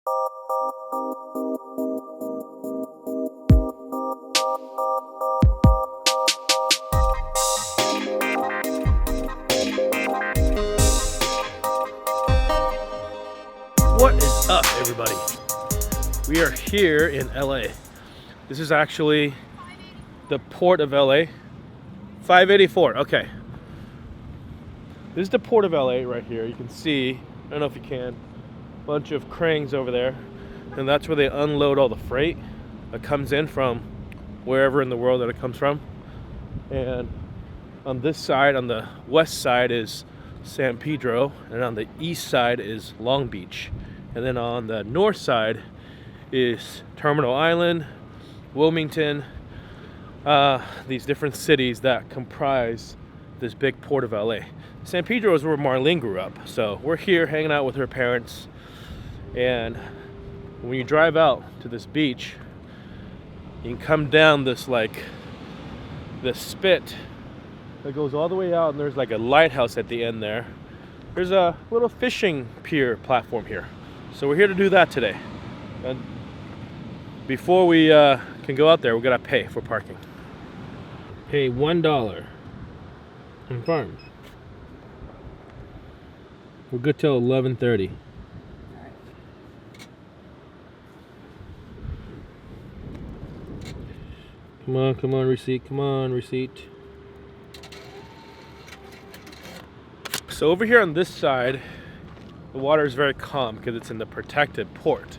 What is up, everybody? We are here in LA. This is actually the port of LA. 584, okay. This is the port of LA right here. You can see, I don't know if you can, a bunch of cranes over there. And that's where they unload all the freight that comes in from wherever in the world that it comes from. And on this side, on the west side, is San Pedro, and on the east side is Long Beach. And then on the north side is Terminal Island, Wilmington, these different cities that comprise this big port of LA. San Pedro is where Marlene grew up. So we're here hanging out with her parents. And when you drive out to this beach, you can come down this spit that goes all the way out, and there's like a lighthouse at the end there. There's a little fishing pier platform here. So we're here to do that today. And before we can go out there, we gotta pay for parking. Pay $1. Confirm. We're good till 11:30. Come on, receipt. Come on, receipt. So over here on this side, the water is very calm because it's in the protected port.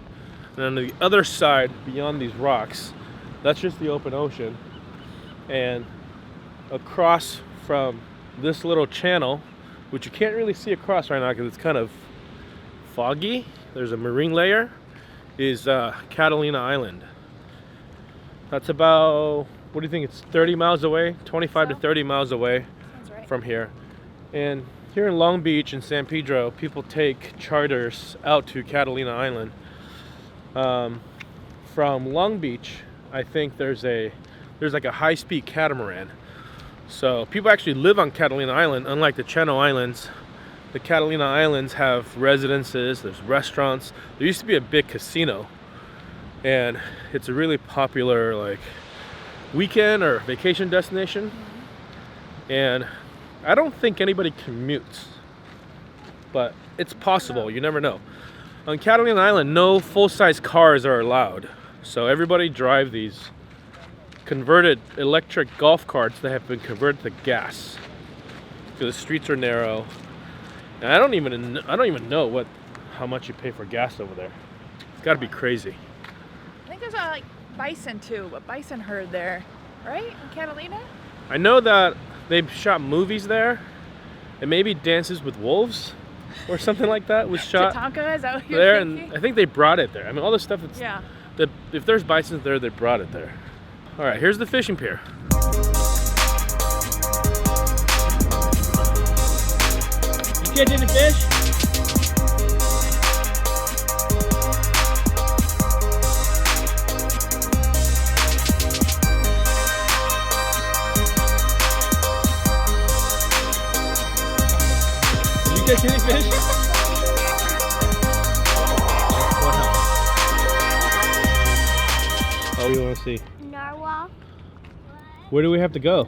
And on the other side, beyond these rocks, that's just the open ocean. And across from this little channel, which you can't really see across right now because it's kind of foggy, there's a marine layer, is Catalina Island. That's about, what do you think, it's 30 miles away? 25 to 30 miles away from here. And here in Long Beach and San Pedro, people take charters out to Catalina Island. From Long Beach, I think there's like a high-speed catamaran. So people actually live on Catalina Island, unlike the Channel Islands. The Catalina Islands have residences, there's restaurants. There used to be a big casino, and it's a really popular like weekend or vacation destination. And I don't think anybody commutes, but it's possible, you never know. On Catalina Island, no full-size cars are allowed. So everybody drive these converted electric golf carts that have been converted to gas. Because the streets are narrow. And I don't even know how much you pay for gas over there. It's gotta be crazy. I think there's a bison too, a bison herd there, right? In Catalina? I know that they've shot movies there, and maybe Dances with Wolves or something like that was shot Tatanka, is that what you're there, thinking? and I think they brought it there. I mean, all the stuff that's yeah. If there's bisons there, they brought it there. All right, here's the fishing pier. You catch any fish? Catch any fish? What else? Oh, we want to see. Narwhal. Where do we have to go?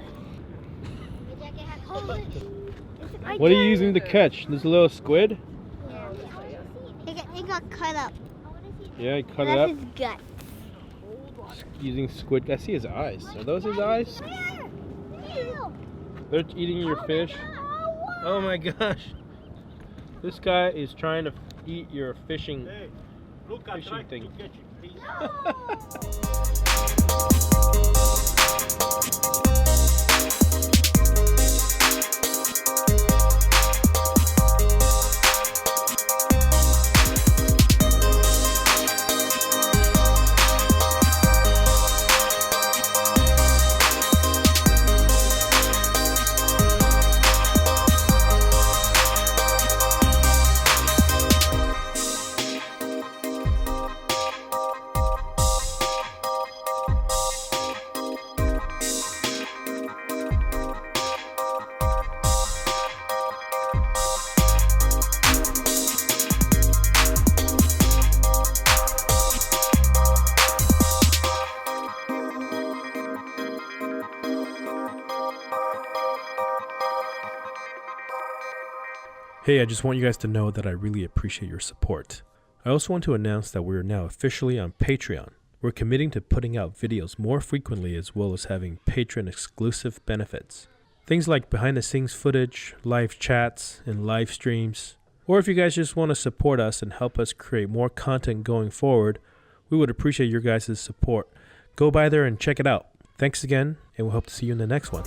What are you using to catch? This little squid? Yeah. It got cut up. Yeah, he cut it up. That's his gut. Using squid. I see his eyes. Are those his eyes? They're eating your fish. Oh my gosh. This guy is trying to eat your fishing thing. Hey, I just want you guys to know that I really appreciate your support. I also want to announce that we're now officially on Patreon. We're committing to putting out videos more frequently as well as having patron exclusive benefits. Things like behind the scenes footage, live chats, and live streams. Or if you guys just want to support us and help us create more content going forward, we would appreciate your guys' support. Go by there and check it out. Thanks again, and we'll hope to see you in the next one.